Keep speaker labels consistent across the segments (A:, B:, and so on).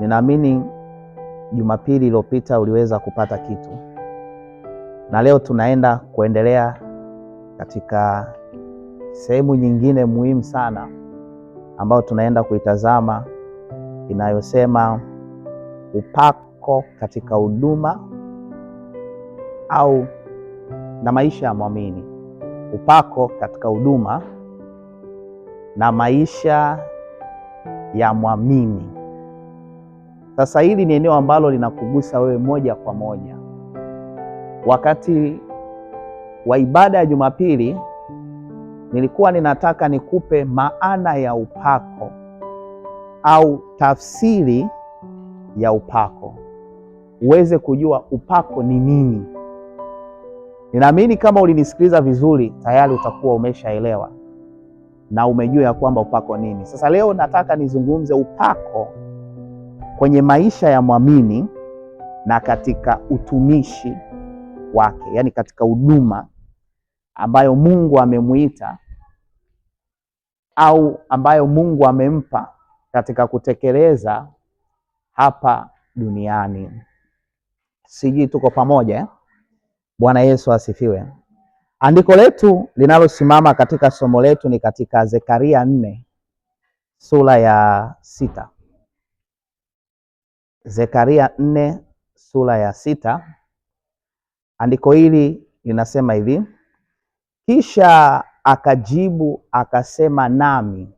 A: Ninaamini Jumapili iliyopita uliweza kupata kitu, na leo tunaenda kuendelea katika sehemu nyingine muhimu sana ambayo tunaenda kuitazama, inayosema upako katika huduma au na maisha ya mwamini. Upako katika huduma na maisha ya mwamini. Sasa hili ni eneo ambalo linakugusa wewe moja kwa moja. Wakati wa ibada ya Jumapili nilikuwa ninataka nikupe maana ya upako au tafsiri ya upako, uweze kujua upako ni nini. Ninaamini kama ulinisikiliza vizuri tayari utakuwa umeshaelewa na umejua ya kwamba upako nini. Sasa leo nataka nizungumze upako kwenye maisha ya mwamini na katika utumishi wake, yaani katika huduma ambayo Mungu amemuita au ambayo Mungu amempa katika kutekeleza hapa duniani. Sijui tuko pamoja? Bwana Yesu asifiwe. Andiko letu linalosimama katika somo letu ni katika Zekaria 4 sura ya 6. Zekaria 4 sura ya 6. Andiko hili linasema hivi: kisha akajibu akasema nami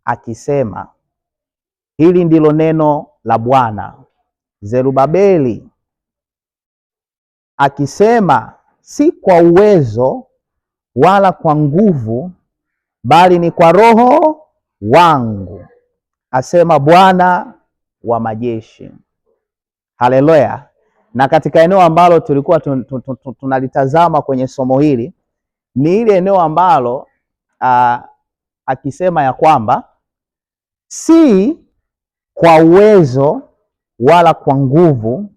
A: akisema, hili ndilo neno la Bwana, Zerubabeli akisema, si kwa uwezo wala kwa nguvu, bali ni kwa Roho wangu, asema Bwana wa majeshi. Haleluya. Na katika eneo ambalo tulikuwa tunalitazama kwenye somo hili ni ile eneo ambalo akisema ya kwamba si kwa uwezo wala kwa nguvu,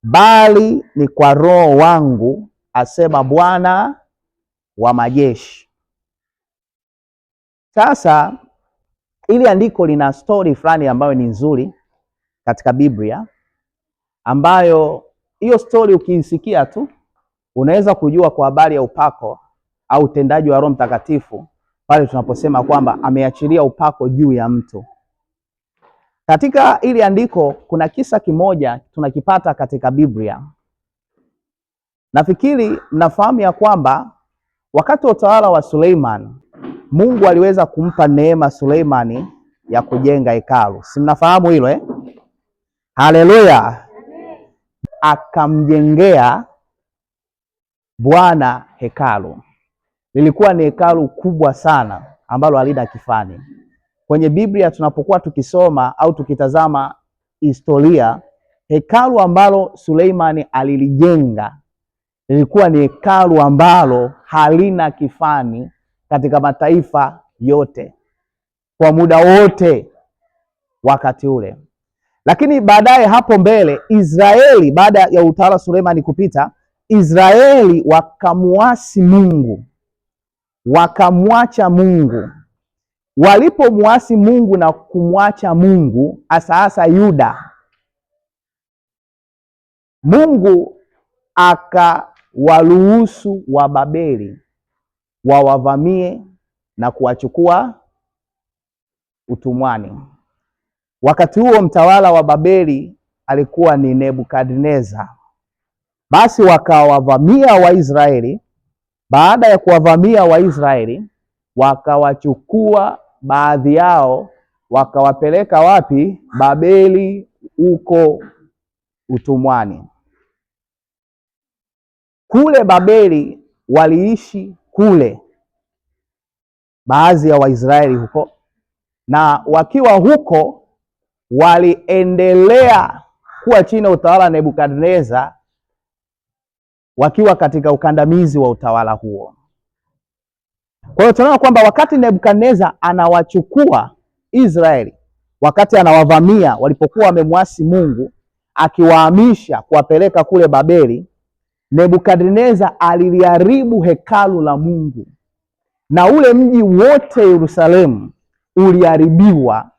A: bali ni kwa Roho wangu, asema Bwana wa majeshi. Sasa ili andiko lina story fulani ambayo ni nzuri katika Biblia, ambayo hiyo story ukiisikia tu unaweza kujua kwa habari ya upako au utendaji wa Roho Mtakatifu pale tunaposema kwamba ameachilia upako juu ya mtu. Katika ili andiko kuna kisa kimoja tunakipata katika Biblia. Nafikiri mnafahamu ya kwamba wakati wa utawala wa Suleiman, Mungu aliweza kumpa neema Suleimani ya kujenga hekalu. Si mnafahamu hilo eh? Haleluya. Akamjengea Bwana hekalu. Lilikuwa ni hekalu kubwa sana ambalo halina kifani. Kwenye Biblia tunapokuwa tukisoma au tukitazama historia, hekalu ambalo Suleimani alilijenga lilikuwa ni hekalu ambalo halina kifani katika mataifa yote kwa muda wote wakati ule. Lakini baadaye hapo mbele Israeli, baada ya utawala wa Suleimani kupita, Israeli wakamuasi Mungu, wakamwacha Mungu. Walipomuasi Mungu na kumwacha Mungu, hasa Yuda, Mungu akawaruhusu Wababeli wawavamie na kuwachukua utumwani. Wakati huo mtawala wa Babeli alikuwa ni Nebukadneza. Basi wakawavamia Waisraeli. Baada ya kuwavamia Waisraeli, wakawachukua baadhi yao wakawapeleka wapi? Babeli, huko utumwani. Kule Babeli waliishi kule baadhi ya Waisraeli huko, na wakiwa huko waliendelea kuwa chini ya utawala wa Nebukadneza, wakiwa katika ukandamizi wa utawala huo. Kwa hiyo tunaona kwamba wakati Nebukadneza anawachukua Israeli, wakati anawavamia walipokuwa wamemwasi Mungu, akiwahamisha kuwapeleka kule Babeli, Nebukadneza aliliharibu hekalu la Mungu, na ule mji wote Yerusalemu uliharibiwa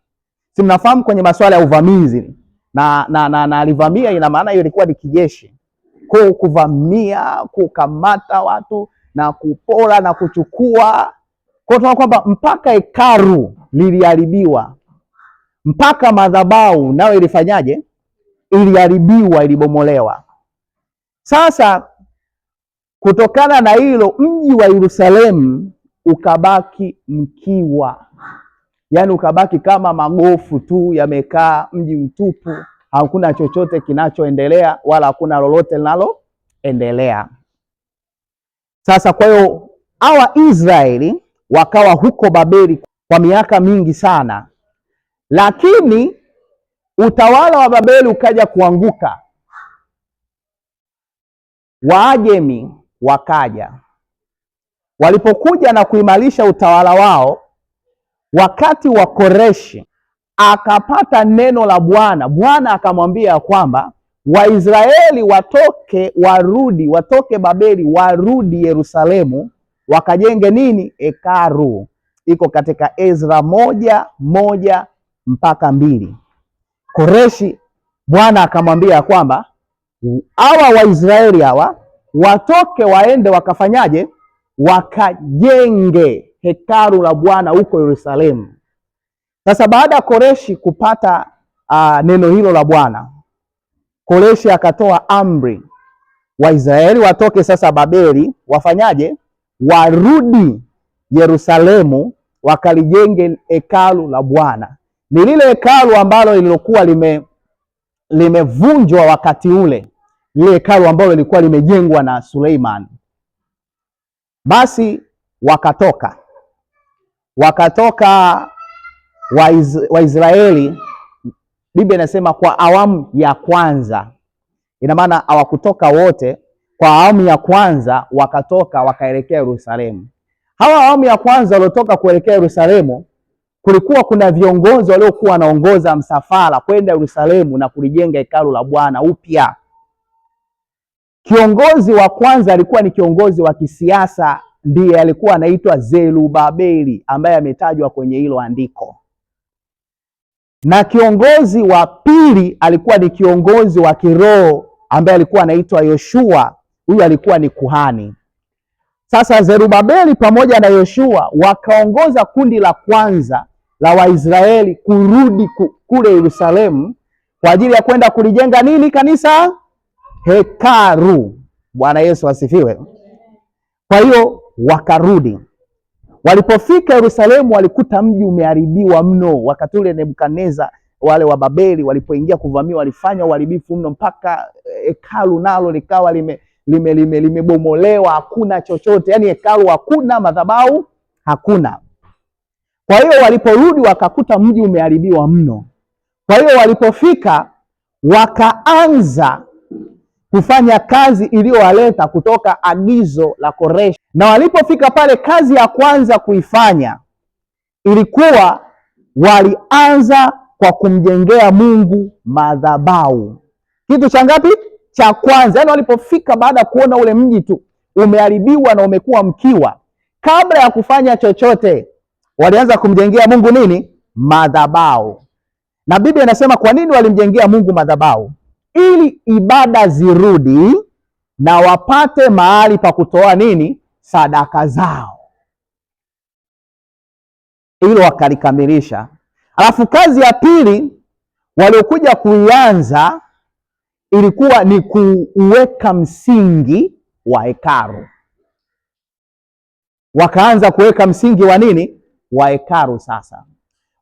A: Si mnafahamu kwenye masuala ya uvamizi na alivamia, ina maana hiyo ilikuwa ni kijeshi, kwa kuvamia, kukamata watu na kupora na kuchukua. Kwa tunaona kwamba mpaka hekalu liliharibiwa, mpaka madhabahu nayo ilifanyaje? Iliharibiwa, ilibomolewa. Sasa kutokana na hilo, mji wa Yerusalemu ukabaki mkiwa, yaani ukabaki kama magofu tu yamekaa, mji mtupu, hakuna chochote kinachoendelea wala hakuna lolote linaloendelea. Sasa kwa hiyo hawa Israeli wakawa huko Babeli kwa miaka mingi sana, lakini utawala wa Babeli ukaja kuanguka. Waajemi wakaja, walipokuja na kuimarisha utawala wao, wakati wa Koreshi akapata neno la Bwana. Bwana akamwambia kwamba Waisraeli watoke Babeli, warudi Yerusalemu, wakajenge nini? Hekalu. Iko katika Ezra 1:1-2. Koreshi, Bwana akamwambia kwamba hawa Waisraeli hawa watoke waende wakafanyaje? Wakajenge hekalu la Bwana huko Yerusalemu. Sasa baada ya Koreshi kupata neno hilo la Bwana, Koreshi akatoa amri Waisraeli watoke sasa Babeli, wafanyaje? Warudi Yerusalemu wakalijenge hekalu la Bwana. Ni lile hekalu ambalo lililokuwa limevunjwa wakati ule, lile hekalu ambalo lilikuwa limejengwa na Suleiman. Basi wakatoka Waisraeli, Biblia inasema kwa awamu ya kwanza. Ina maana hawakutoka wote, kwa awamu ya kwanza wakatoka wakaelekea Yerusalemu. Hawa awamu ya kwanza waliotoka kuelekea Yerusalemu, kulikuwa kuna viongozi waliokuwa wanaongoza msafara kwenda Yerusalemu na kulijenga hekalu la Bwana upya. Kiongozi wa kwanza alikuwa ni kiongozi wa kisiasa, ndiye alikuwa anaitwa Zerubabeli, ambaye ametajwa kwenye hilo andiko. Na kiongozi wa pili alikuwa ni kiongozi wa kiroho ambaye alikuwa anaitwa Yoshua. Huyu alikuwa ni kuhani. Sasa Zerubabeli pamoja na Yoshua wakaongoza kundi la kwanza la Waisraeli kurudi kule Yerusalemu kwa ajili ya kwenda kulijenga nini? Kanisa, hekalu. Bwana Yesu asifiwe. Kwa hiyo wakarudi. Walipofika Yerusalemu walikuta mji umeharibiwa mno. Wakati ule Nebukadneza, wale wa Babeli walipoingia kuvamia, walifanya uharibifu mno mpaka hekalu nalo likawa limebomolewa, hakuna chochote, yaani hekalu hakuna, madhabahu hakuna. Kwa hiyo waliporudi wakakuta mji umeharibiwa mno. Kwa hiyo walipofika wakaanza kufanya kazi iliyowaleta kutoka agizo la Koreshi. Na walipofika pale, kazi ya kwanza kuifanya ilikuwa walianza kwa kumjengea Mungu madhabahu. Kitu cha ngapi? Cha kwanza. Yaani walipofika baada ya kuona ule mji tu umeharibiwa na umekuwa mkiwa, kabla ya kufanya chochote walianza kumjengea Mungu nini? Madhabahu. Na Biblia inasema kwa nini walimjengea Mungu madhabahu? Ili ibada zirudi na wapate mahali pa kutoa nini? Sadaka zao. Hilo wakalikamilisha. Alafu kazi ya pili waliokuja kuianza ilikuwa ni kuweka msingi wa hekalu. Wakaanza kuweka msingi wa nini? Wa hekalu. Sasa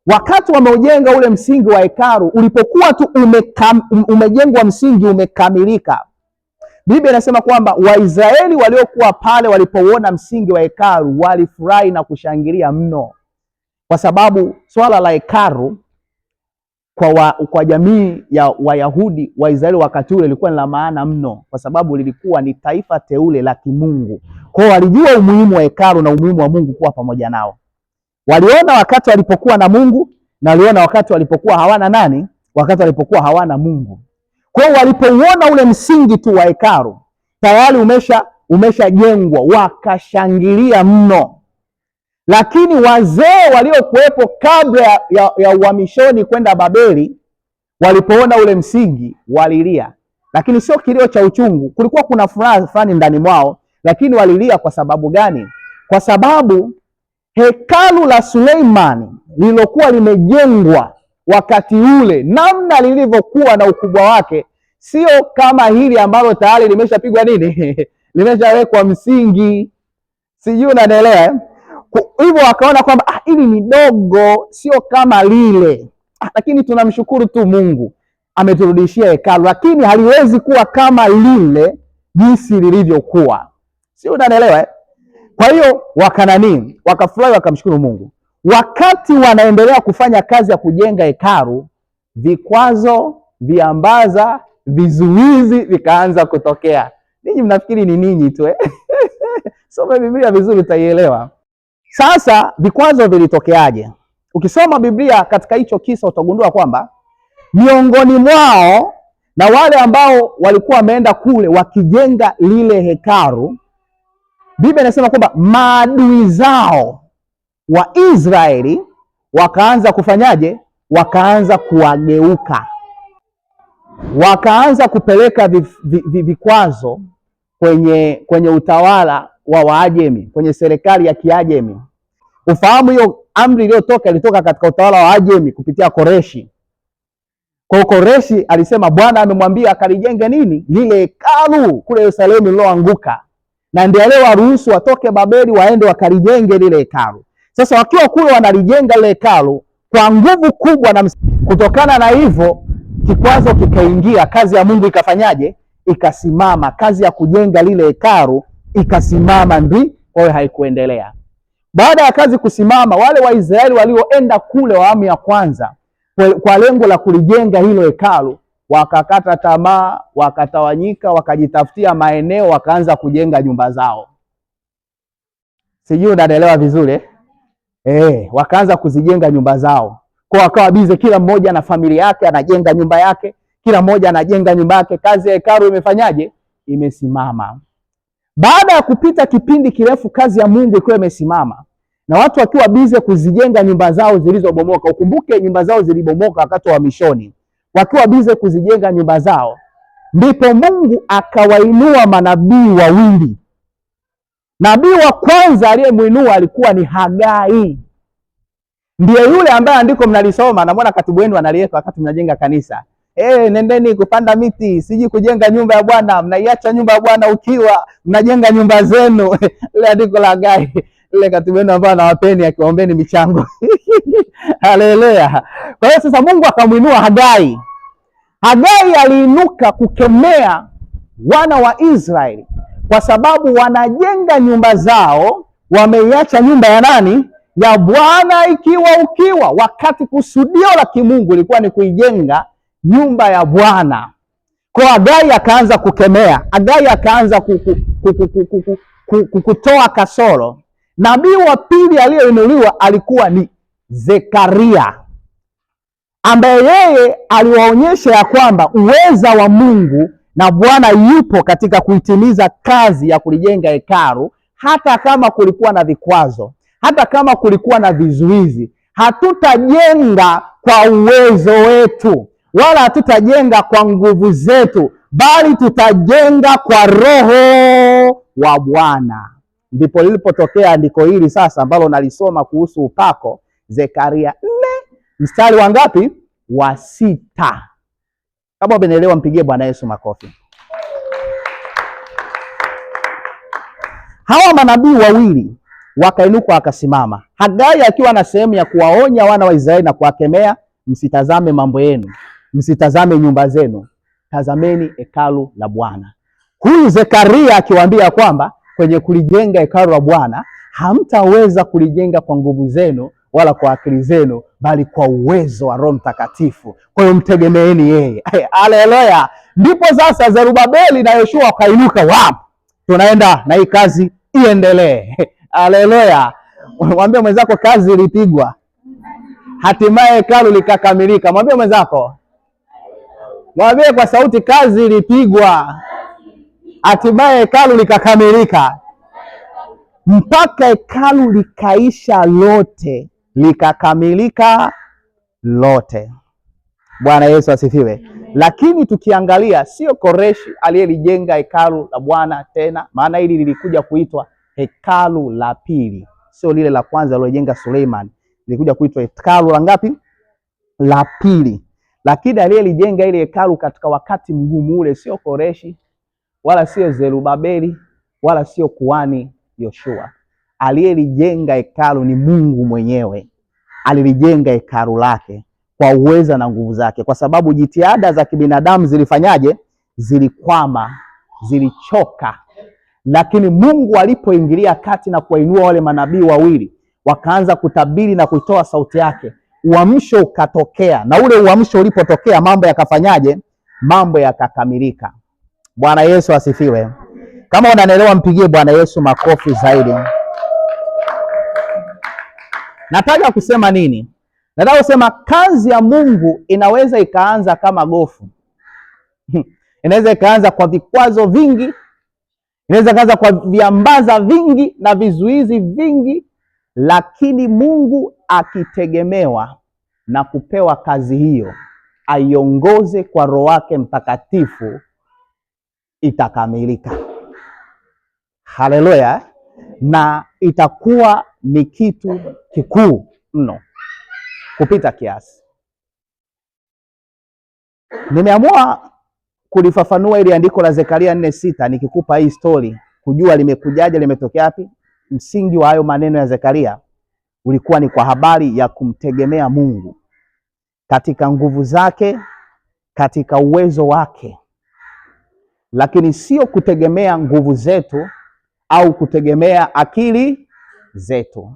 A: wakati wameujenga ule msingi wa hekalu, ulipokuwa tu umejengwa msingi umekamilika, Biblia inasema kwamba Waisraeli waliokuwa pale walipouona msingi wa hekalu walifurahi na kushangilia mno, kwa sababu swala la hekalu kwa jamii ya Wayahudi Waisraeli wakati ule lilikuwa la maana mno, kwa sababu lilikuwa ni taifa teule la kimungu. Kwa hiyo walijua umuhimu wa hekalu na umuhimu wa Mungu kuwa pamoja nao. Waliona wakati walipokuwa na Mungu na waliona wakati walipokuwa hawana nani? Wakati walipokuwa hawana Mungu. Kwa hiyo walipouona ule msingi tu wa hekalu tayari umeshajengwa, wakashangilia mno. Lakini wazee waliokuwepo kabla ya uhamishoni kwenda Babeli walipoona ule msingi walilia, lakini sio kilio cha uchungu. Kulikuwa kuna furaha fulani ndani mwao, lakini walilia kwa sababu gani? Kwa sababu hekalu la Suleimani lililokuwa limejengwa wakati ule, namna lilivyokuwa na ukubwa wake, sio kama hili ambalo tayari limeshapigwa nini limeshawekwa msingi. Sijui unanielewa? Hivyo wakaona kwamba hili ni dogo, sio kama lile. Lakini tunamshukuru tu Mungu ameturudishia hekalu, lakini haliwezi kuwa kama lile jinsi lilivyokuwa. Sio unanielewa? Kwa hiyo wakafurahi, wakamshukuru Mungu. Wakati wanaendelea kufanya kazi ya kujenga hekalu, vikwazo, viambaza, vizuizi vikaanza kutokea. Ninyi mnafikiri ni ninyi tu Soma Biblia vizuri utaielewa. Sasa vikwazo vilitokeaje? Ukisoma Biblia katika hicho kisa utagundua kwamba miongoni mwao na wale ambao walikuwa wameenda kule wakijenga lile hekalu, Biblia inasema kwamba maadui zao wa Israeli wakaanza kufanyaje? Wakaanza kuwageuka, wakaanza kupeleka vikwazo kwenye utawala wa Waajemi, kwenye serikali ya Kiajemi. Ufahamu hiyo amri ilitoka katika utawala wa Ajemi kupitia Koreshi. Kwa Koreshi alisema Bwana amemwambia akalijenge nini? Lile hekalu kule Yerusalemu lililoanguka, na ndiye leo waruhusu watoke Babeli waende wakalijenge lile hekalu. Sasa wakiwa kule wanalijenga lile hekalu kwa nguvu kubwa, na kutokana na hivyo kikwazo kikaingia, kazi ya Mungu ikafanyaje? Ikasimama. Kazi ya kujenga lile hekalu ikasimama, kwa hiyo haikuendelea. Baada ya kazi kusimama, wale Waisraeli walioenda kule wa awamu ya kwanza kwa lengo la kulijenga hilo hekalu wakakata tamaa, wakatawanyika, wakajitafutia maeneo, wakaanza kujenga nyumba zao. Sijui unaelewa vizuri wakaanza kuzijenga nyumba zao. Kwa wakawa bize, kila mmoja na familia yake anajenga nyumba yake, kila mmoja anajenga nyumba yake. Kazi ya hekalu imefanyaje? Imesimama. Baada ya kupita kipindi kirefu, kazi ya Mungu ikiwa imesimama na watu wakiwa bize kuzijenga nyumba zao zilizobomoka. Ukumbuke nyumba zao zilibomoka wakati wa mishoni. Wakiwa bize kuzijenga nyumba zao, ndipo Mungu akawainua manabii wawili. Nabii wa kwanza aliyemuinua alikuwa ni Hagai. Ndiye yule ambaye andiko mnalisoma na mwana katibu wenu analiweka wakati mnajenga kanisa. Nendeni kupanda miti, siji kujenga nyumba ya Bwana, mnaiacha nyumba ya Bwana ukiwa, mnajenga nyumba zenu. Ile andiko la Hagai, ile katibu wenu ambaye anawapeni akiwaombeni michango. Haleluya. Kwa hiyo sasa Mungu akamuinua Hagai. Hagai aliinuka kukemea wana wa Israeli kwa sababu wanajenga nyumba zao, wameiacha nyumba ya nani? Ya Bwana ukiwa, wakati kusudio la kimungu ilikuwa ni kuijenga nyumba ya Bwana. Kwa Hagai akaanza kukemea, Hagai akaanza kutoa kasoro. Nabii wa pili aliyeinuliwa alikuwa ni Zekaria, ambaye yeye aliwaonyesha ya kwamba uweza wa Mungu na Bwana yupo katika kuitimiza kazi ya kulijenga hekalu. Hata kama kulikuwa na vikwazo, hata kama kulikuwa na vizuizi, hatutajenga kwa uwezo wetu wala hatutajenga kwa nguvu zetu, bali tutajenga kwa Roho wa Bwana. Ndipo lilipotokea andiko hili sasa ambalo nalisoma kuhusu upako, Zekaria 4 mstari wa ngapi? Wa 6. Kama umeelewa mpigie Bwana Yesu makofi. Hawa manabii wawili wakainuka wakasimama. Hagai akiwa na sehemu ya kuwaonya wana wa Israeli na kuwakemea, msitazame mambo yenu, msitazame nyumba zenu, tazameni hekalu la Bwana. Huyu Zekaria akiwaambia kwamba kwenye kulijenga hekalu la Bwana hamtaweza kulijenga kwa nguvu zenu wala kwa akili zenu, bali kwa uwezo wa Roho Mtakatifu. Kwa hiyo mtegemeeni yeye. Haleluya. Ndipo sasa Zerubabeli na Yoshua wakainuka, wapo, tunaenda na hii kazi iendelee. Haleluya. Mwambie mwenzako kazi ilipigwa, hatimaye hekalu likakamilika. Mwambie mwenzako, mwambie kwa sauti, kazi ilipigwa, hatimaye hekalu likakamilika. mpaka hekalu likaisha lote, likakamilika lote. Bwana Yesu asifiwe. Lakini tukiangalia, sio Koreshi aliyelijenga hekalu la Bwana tena, maana hili lilikuja kuitwa hekalu la pili, sio lile la kwanza alilojenga Suleiman. Lilikuja kuitwa hekalu la ngapi? La pili. Lakini aliyelijenga ile hekalu katika wakati mgumu ule sio Koreshi, wala sio Zerubabeli, wala sio kuhani Yoshua. Aliyelijenga hekalu ni Mungu mwenyewe. Alilijenga hekalu lake kwa uweza na nguvu zake, kwa sababu jitihada za kibinadamu zilifanyaje? Zilikwama, zilichoka. Lakini Mungu alipoingilia kati na kuwainua wale manabii wawili, wakaanza kutabiri na kuitoa sauti yake, uamsho ukatokea. Na ule uamsho ulipotokea, mambo yakafanyaje? Mambo yakakamilika. Bwana Yesu asifiwe. Kama unanielewa, mpigie Bwana Yesu makofi zaidi. Nataka kusema nini? Nataka kusema kazi ya Mungu inaweza ikaanza kama gofu. Inaweza ikaanza kwa vikwazo vingi, inaweza ikaanza kwa viambaza vingi na vizuizi vingi, lakini Mungu akitegemewa na kupewa kazi hiyo, aiongoze kwa Roho wake Mtakatifu, itakamilika. Haleluya. Na itakuwa ni kitu kikuu mno kupita kiasi. Nimeamua kulifafanua ili andiko la Zekaria 4:6 nikikupa hii story, kujua limekujaje, limetokea wapi. Msingi wa hayo maneno ya Zekaria ulikuwa ni kwa habari ya kumtegemea Mungu katika nguvu zake, katika uwezo wake, lakini sio kutegemea nguvu zetu au kutegemea akili zetu.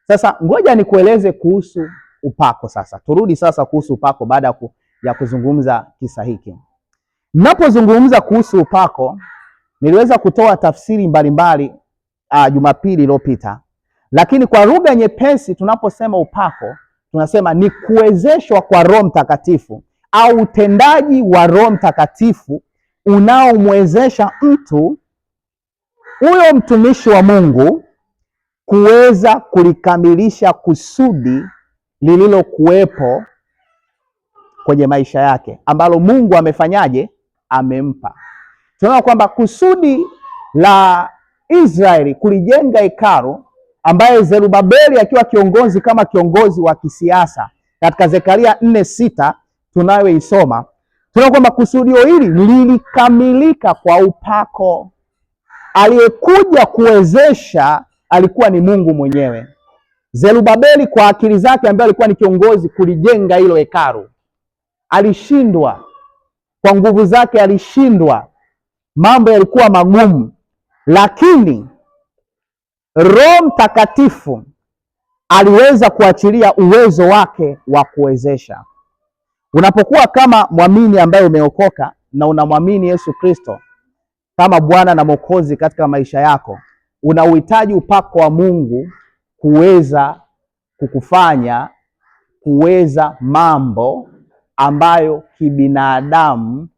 A: Sasa ngoja nikueleze kuhusu upako. Sasa turudi sasa kuhusu upako baada ya kuzungumza kisa hiki. Ninapozungumza kuhusu upako, niliweza kutoa tafsiri mbalimbali Jumapili iliyopita, lakini kwa lugha nyepesi tunaposema upako, tunasema ni kuwezeshwa kwa Roho Mtakatifu au utendaji wa Roho Mtakatifu unaomwezesha mtu, huyo mtumishi wa Mungu, kuweza kulikamilisha kusudi lililokuwepo kwenye maisha yake, ambalo Mungu amefanyaje? Amempa. Tunaona kwamba kusudi la Israeli kulijenga hekalu, ambaye Zerubabeli akiwa kiongozi, kama kiongozi wa kisiasa, katika Zekaria 4:6 tunayoisoma, tunaona kwamba kusudio hili lilikamilika kwa upako. Aliyekuja kuwezesha alikuwa ni Mungu mwenyewe. Zerubabeli kwa akili zake, ambaye alikuwa ni kiongozi kulijenga hilo hekalu, alishindwa. Kwa nguvu zake alishindwa, mambo yalikuwa magumu, lakini Roho Mtakatifu aliweza kuachilia uwezo wake wa kuwezesha. Unapokuwa kama mwamini ambaye umeokoka na unamwamini Yesu Kristo kama Bwana na Mwokozi katika maisha yako, unauhitaji upako wa Mungu kuweza kukufanya kuweza mambo ambayo kibinadamu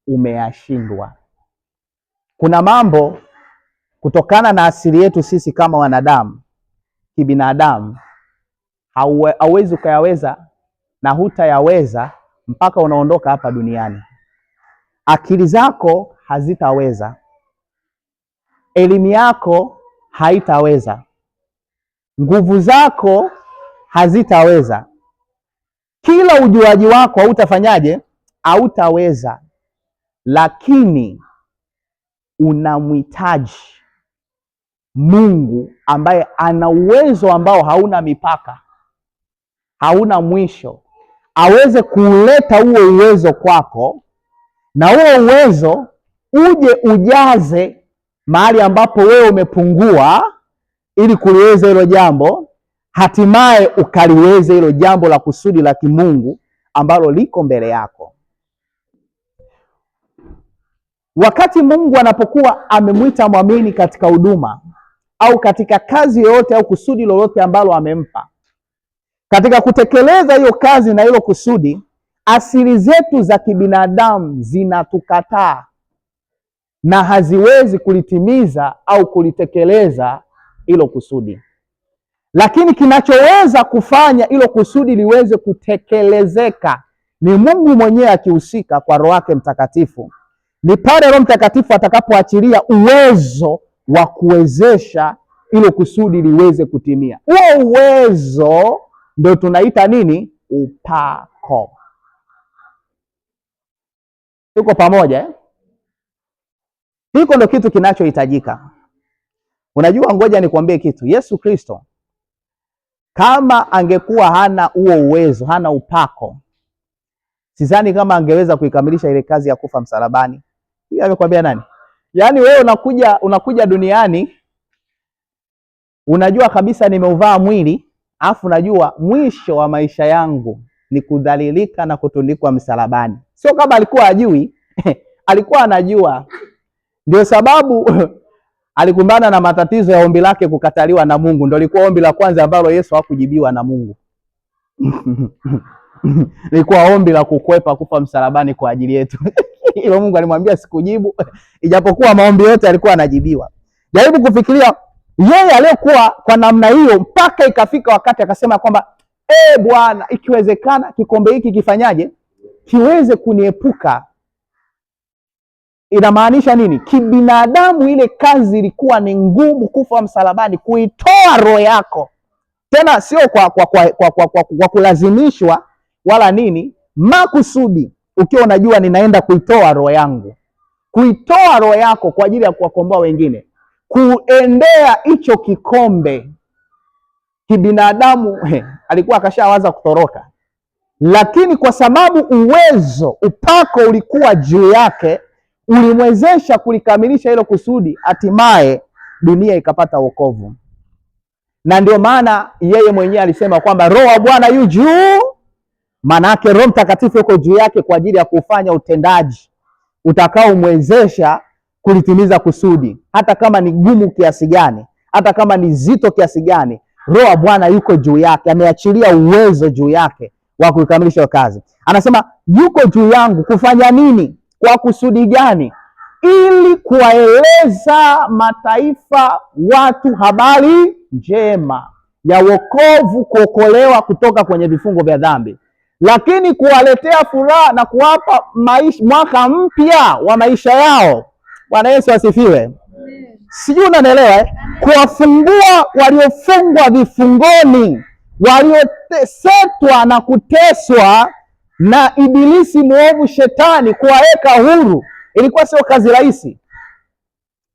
A: umeyashindwa. Kuna mambo kutokana na asili yetu sisi kama wanadamu, kibinadamu, hauwezi ukayaweza na hutayaweza mpaka unaondoka hapa duniani. Akili zako hazitaweza, elimu yako haitaweza, nguvu zako hazitaweza, kila ujuaji wako hautafanyaje? Hautaweza. Lakini unamhitaji Mungu ambaye ana uwezo ambao hauna mipaka, hauna mwisho, aweze kuleta huo uwezo kwako, na huo uwezo uje ujaze mahali ambapo wewe umepungua, ili kuliweza hilo jambo, hatimaye ukaliweze hilo jambo la kusudi la kimungu ambalo liko mbele yako. Wakati Mungu anapokuwa amemwita mwamini katika huduma au katika kazi yoyote au kusudi lolote ambalo amempa, katika kutekeleza hiyo kazi na hilo kusudi, asili zetu za kibinadamu zinatukataa na haziwezi kulitimiza au kulitekeleza hilo kusudi. Lakini kinachoweza kufanya hilo kusudi liweze kutekelezeka ni Mungu mwenyewe akihusika kwa Roho yake Mtakatifu. Ni pale Roho Mtakatifu atakapoachilia uwezo wa kuwezesha hilo kusudi liweze kutimia. Huo uwezo ndio tunaita nini? Upako. Tuko pamoja eh? Hiko ndio kitu kinachohitajika. Unajua, ngoja nikwambie kitu. Yesu Kristo kama angekuwa hana huo uwezo, hana upako, sidhani kama angeweza kuikamilisha ile kazi ya kufa msalabani. Hiyo amekwambia nani? Yaani wewe unakuja duniani, unajua kabisa nimeuvaa mwili, afu unajua mwisho wa maisha yangu ni kudhalilika na kutundikwa msalabani. Sio kama alikuwa hajui alikuwa anajua. Ndio sababu alikumbana na matatizo ya ombi lake kukataliwa na Mungu. Ndio lilikuwa ombi la kwanza ambalo Yesu hakujibiwa na Mungu. Lilikuwa ombi la kukwepa kufa msalabani kwa ajili yetu. Hilo Mungu alimwambia sikujibu, ijapokuwa maombi yote alikuwa anajibiwa. Jaribu kufikiria yeye aliyokuwa kwa namna hiyo mpaka ikafika wakati akasema kwamba Bwana, ikiwezekana kikombe hiki kifanyaje? Kiweze kuniepuka. Inamaanisha nini? Kibinadamu ile kazi ilikuwa ni ngumu, kufa msalabani, kuitoa roho yako. Tena sio kwa kulazimishwa wala nini, makusudi, ukiwa unajua ninaenda kuitoa roho yangu, kuitoa roho yako kwa ajili ya kuwakomboa wengine, kuendea hicho kikombe. Kibinadamu alikuwa akashawaza kutoroka, lakini kwa sababu uwezo, upako ulikuwa juu yake, ulimwezesha kulikamilisha hilo kusudi, hatimaye dunia ikapata wokovu. Na ndio maana yeye mwenyewe alisema kwamba Roho wa Bwana yu juu, maana yake Roho Mtakatifu yuko juu yake kwa ajili ya kufanya utendaji utakaomwezesha kulitimiza kusudi, hata kama ni gumu kiasi gani, hata kama ni zito kiasi gani. Roho wa Bwana yuko juu yake, ameachilia uwezo juu yake wa kukamilisha kazi. Anasema yuko juu yangu kufanya nini? Kwa kusudi gani? Ili kuwaeleza mataifa watu habari njema ya wokovu, kuokolewa kutoka kwenye vifungo vya dhambi, lakini kuwaletea furaha na kuwapa mwaka mpya wa maisha yao. Bwana Yesu asifiwe. Sijui unanielewa eh? Kuwafungua waliofungwa vifungoni, waliosetwa na kuteswa na ibilisi mwovu shetani, kuwaweka huru. Ilikuwa sio kazi rahisi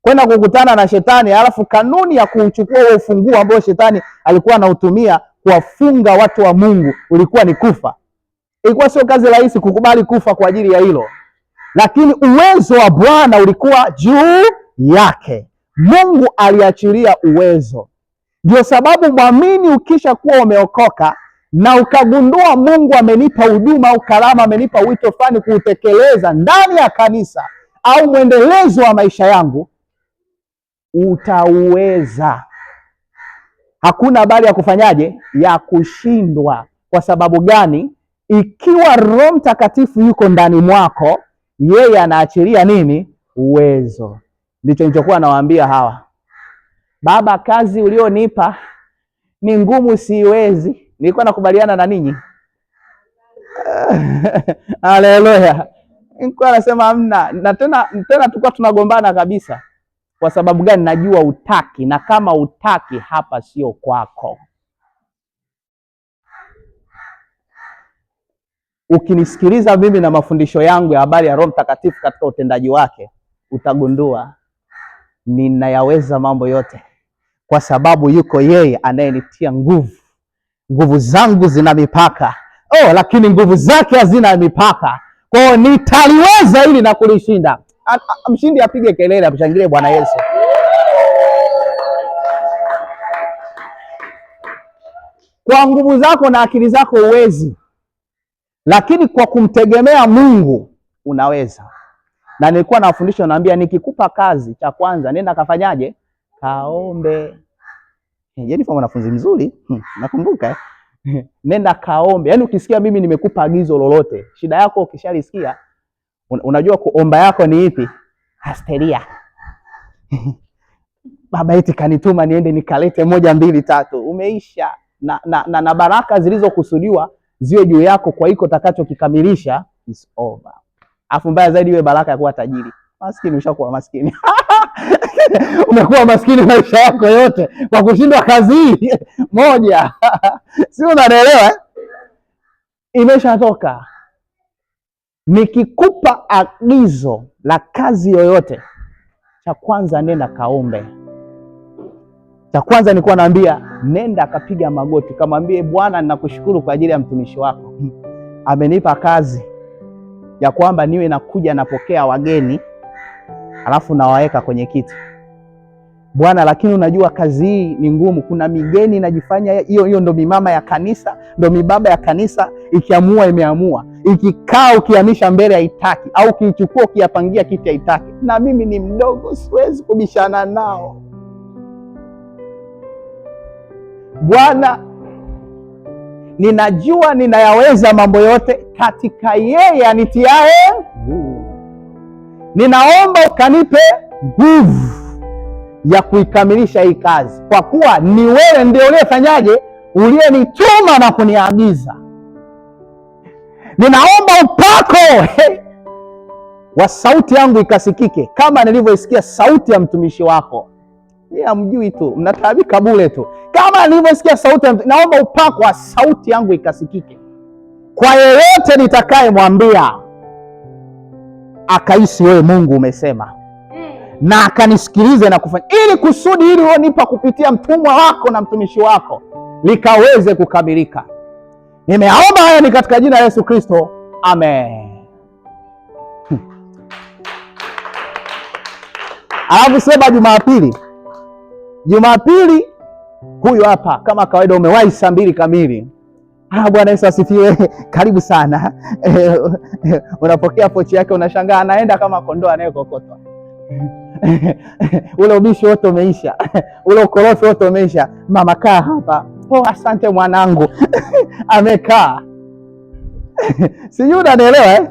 A: kwenda kukutana na shetani, alafu kanuni ya kuchukua huo ufunguo ambao shetani alikuwa anautumia kuwafunga watu wa Mungu ulikuwa ni kufa. Ilikuwa sio kazi rahisi kukubali kufa kwa ajili ya hilo, lakini uwezo wa Bwana ulikuwa juu yake. Mungu aliachilia uwezo. Ndio sababu mwamini ukisha kuwa umeokoka na ukagundua Mungu amenipa huduma au karama, amenipa wito fulani kuutekeleza ndani ya kanisa au mwendelezo wa maisha yangu, utauweza. Hakuna habari ya kufanyaje, ya kushindwa. Kwa sababu gani? Ikiwa Roho Mtakatifu yuko ndani mwako, yeye anaachilia nini? Uwezo. Ndicho nilichokuwa nawaambia hawa, Baba, kazi ulionipa ni ngumu, siwezi. Nilikuwa nakubaliana na ninyi. Haleluya. Nilikuwa nasema hamna, na tena tulikuwa tunagombana kabisa. Kwa sababu gani? Najua utaki, na kama utaki hapa sio kwako. Ukinisikiliza mimi na mafundisho yangu ya habari ya Roho Mtakatifu katika utendaji wake, utagundua ninayaweza mambo yote kwa sababu yuko yeye anayenitia nguvu. Nguvu zangu zina mipaka, lakini nguvu zake hazina mipaka. Kwa hiyo nitaliweza ili na kulishinda. Mshindi apige kelele, amshangilie Bwana Yesu. Kwa nguvu zako na akili zako huwezi, lakini kwa kumtegemea Mungu unaweza. Na nilikuwa nawafundisha, naambia nikikupa kazi, cha kwanza nenda kafanyaje? Kaombe. Jennifer mwanafunzi mzuri, nakumbuka nenda kaombe. Yaani ukisikia mimi nimekupa agizo lolote, shida yako ukishalisikia, unajua kuomba yako ni ipi? Asteria. baba eti kanituma niende nikalete 1 2 3. Umeisha. Na baraka zilizokusudiwa ziwe juu yako kwa hiko utakachokikamilisha is over. Afu mbaya zaidi iwe baraka ya kuwa tajiri. Maskini ushakuwa maskini. Umekuwa maskini maisha yako yote kwa kushindwa kazi hii moja. Si unaelewa? Imeshatoka. Nikikupa agizo la kazi yoyote, cha kwanza nenda kaombe. Cha kwanza nilikuwa naambia nenda akapiga magoti, kamwambie Bwana, ninakushukuru kwa ajili ya mtumishi wako. Amenipa kazi ya kwamba niwe nakuja napokea wageni, alafu nawaweka kwenye kiti. Bwana, lakini unajua kazi hii ni ngumu. Kuna migeni najifanya hiyo ndo mimama ya kanisa, ndo mibaba ya kanisa, ikiamua imeamua. Ikikaa ukihamisha mbele haitaki, au ukichukua ukiyapangia kiti haitaki. Na mimi ni mdogo, siwezi kubishana nao. Bwana, ninajua ninayaweza mambo yote katika yeye anitiaye nguvu. Ninaomba ukanipe nguvu ya kuikamilisha hii kazi, kwa kuwa ni wewe ndio uliyefanyaje, uliyenituma na kuniagiza. Ninaomba upako wa sauti yangu ikasikike kama nilivyoisikia sauti ya mtumishi wako. Hamjui tu, mnataabika bure tu. Kama nilivyosikia sauti, naomba upako wa sauti yangu ikasikike kwa yeyote nitakaye mwambia, akahisi wewe Mungu umesema, na akanisikilize na kufanya, ili kusudi hili ulionipa kupitia mtumwa wako na mtumishi wako likaweze kukamilika. Nimeomba haya ni katika jina la Yesu Kristo, amen. Alafu sema Jumapili huyu hapa kama kawaida umewahi saa 2 kamili. Bwana Yesu asifiwe. Karibu sana. Unapokea pochi yake, unashangaa anaenda kama kondoo anayekokotwa. Ule ubishi wote umeisha. Ule ukorofi wote umeisha. Mama kaa hapa. Asante mwanangu. Amekaa. Sijui unanielewa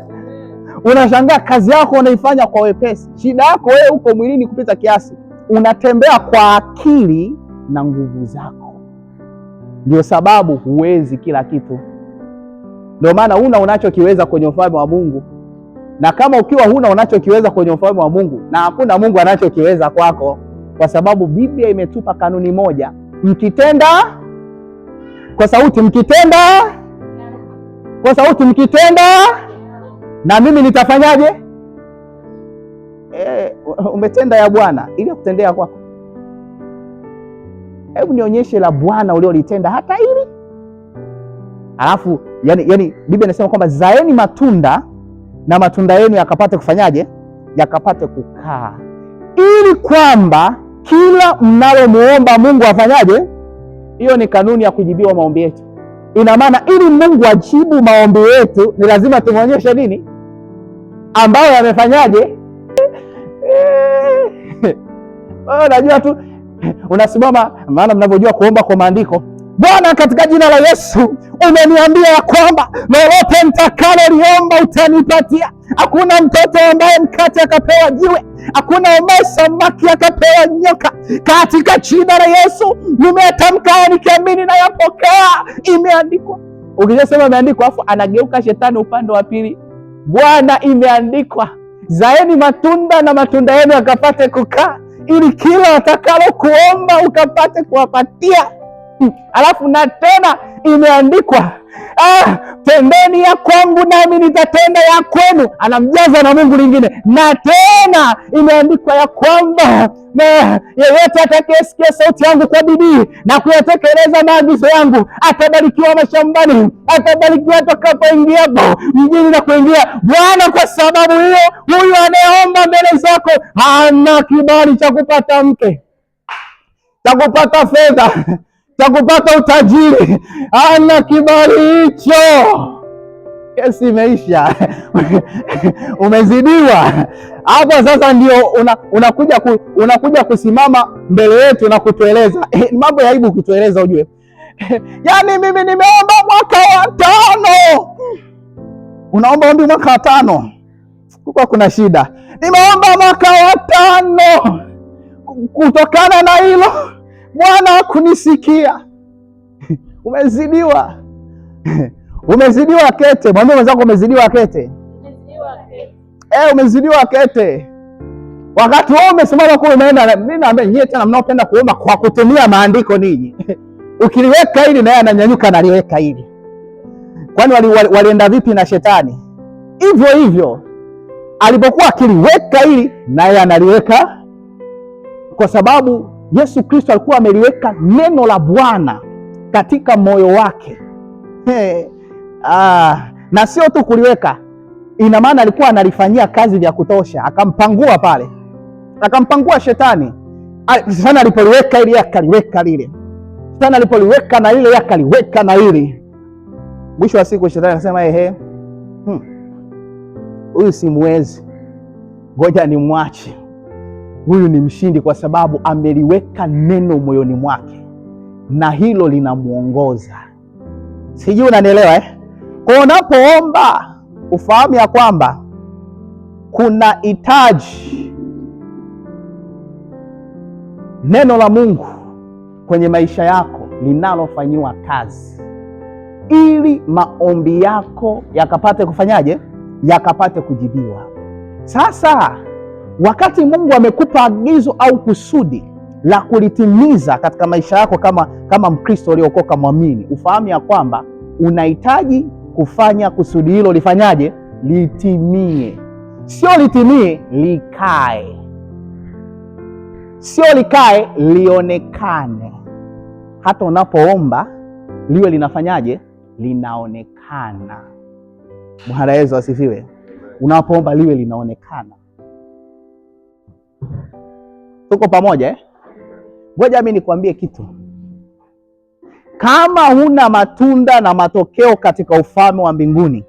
A: Unashangaa kazi yako unaifanya kwa wepesi. Shida yako wewe uko mwilini kupita kiasi. Unatembea kwa akili na nguvu zako. Ndio sababu huwezi kila kitu. Ndio maana unachokiweza kwenye ufalme wa Mungu. Na kama ukiwa unachokiweza kwenye ufalme wa Mungu, na hakuna Mungu anachokiweza kwako, kwa sababu Biblia imetupa kanuni moja. Mkitenda kwa sauti, na mimi nitafanyaje? Umetenda ya Bwana ili kutendea kwako. Hebu nionyeshe la Bwana uliolitenda hata hili. Alafu yani Biblia inasema kwamba zaeni matunda na matunda yenu yakapate kufanyaje? Yakapate kukaa, ili kwamba kila mnalomuomba Mungu afanyaje? Hiyo ni kanuni ya kujibiwa maombi yetu. Ina maana ili Mungu ajibu maombi yetu ni lazima tumuonyeshe nini ambayo yamefanyaje? Unajua tu unasimama, maana mnavyojua kuomba kwa maandiko. Bwana, katika jina la Yesu umeniambia ya kwamba lolote mtakaloliomba utanipatia. Hakuna mtoto ambaye mkate akapewa jiwe, hakuna ambaye samaki akapewa nyoka. Katika jina la Yesu nimetamka nikiamini na yapokea. Imeandikwa. Ukisema imeandikwa afu anageuka shetani upande wa pili. Bwana, imeandikwa zaeni matunda na matunda yenu yakapate kukaa, ili kila watakalo kuomba ukapate kuwapatia. Alafu na tena imeandikwa tendeni ya kwangu nami nitatenda ya kwenu. Anamjaza na Mungu lingine. Na tena imeandikwa ya kwamba yeyote atakayesikia sauti yangu kwa bidii na kuyatekeleza maagizo yangu atabarikiwa mashambani, atabarikiwa atakapoingiapo mjini na kuingia. Bwana, kwa sababu hiyo huyu anayeomba mbele zako hana kibali cha kupata mke, cha kupata fedha, cha kupata utajiri. Hana kibali hicho. Kesi imeisha. Umezidiwa. Hapo sasa ndio unakuja kusimama mbele yetu na kutueleza. Mambo ya aibu kutueleza ujue. Yaani mimi nimeomba mwaka wa 5. Unaomba ombi mwaka wa 5. Kuna shida. Nimeomba mwaka wa 5. kutokana na hilo Bwana hakunisikia. Umezidiwa. Umezidiwa kete. Mwambie mwenzako umezidiwa kete. Umezidiwa kete. Wakati wewe umesimama kule umeenda, mimi naambia nyie tena mnaopenda kuomba kwa kutumia maandiko ninyi. Ukiliweka hili na yeye ananyanyuka na liweka hili. Kwani walienda vipi na shetani? Hivyo hivyo. Alipokuwa akiliweka hili na yeye analiweka, kwa sababu Yesu Kristo alikuwa ameliweka neno la Bwana katika moyo wake. Na sio tu kuliweka, ina maana alikuwa analifanyia kazi vya kutosha. Akampangua pale, akampangua shetani. Shetani alipoliweka ili akaliweka lile, shetani alipoliweka na lile akaliweka na hili. Mwisho wa siku shetani akasema huyu simwezi, ngoja nimwache. Huyu ni mshindi kwa sababu ameliweka neno moyoni mwake na hilo linamuongoza. Sijui unanielewa Kwa unapoomba ufahamu ya kwamba kuna hitaji neno la Mungu kwenye maisha yako linalofanyiwa kazi, ili maombi yako yakapate kufanyaje? Yakapate kujibiwa. Sasa wakati Mungu amekupa agizo au kusudi la kulitimiza katika maisha yako kama Mkristo uliokoka mwamini, ufahamu ya kwamba unahitaji kufanya kusudi hilo lifanyaje? Litimie. Sio litimie, likae. Sio likae, lionekane. Hata unapoomba liwe linafanyaje? Linaonekana. Bwana Yesu asifiwe. Unapoomba liwe linaonekana. Tuko pamoja Ngoja mimi nikwambie kitu. Kama huna matunda na matokeo katika ufalme wa mbinguni,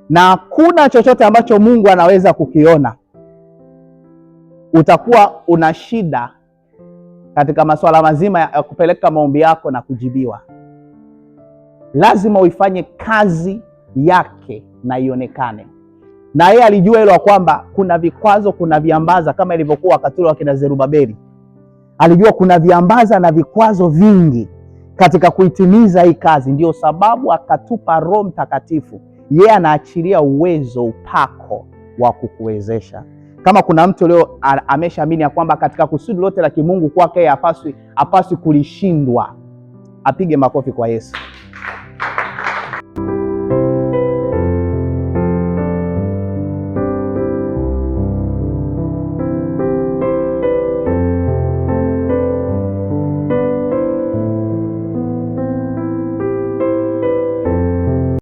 A: na hakuna chochote ambacho Mungu anaweza kukiona, utakuwa una shida katika masuala mazima ya kupeleka maombi yako na kujibiwa. Lazima uifanye kazi yake na ionekane. Na yeye alijua hilo kwamba kuna vikwazo, kuna viambaza, kama ilivyokuwa wakati wa kina Zerubabeli. Alijua kuna viambaza na vikwazo vingi katika kuitimiza hii kazi. Ndio sababu akatupa Roho Mtakatifu. Yeye anaachilia uwezo, upako wa kukuwezesha. Kama kuna mtu leo ameshaamini ya kwamba katika kusudi lote la kimungu kwake hapaswi kulishindwa, apige makofi kwa Yesu.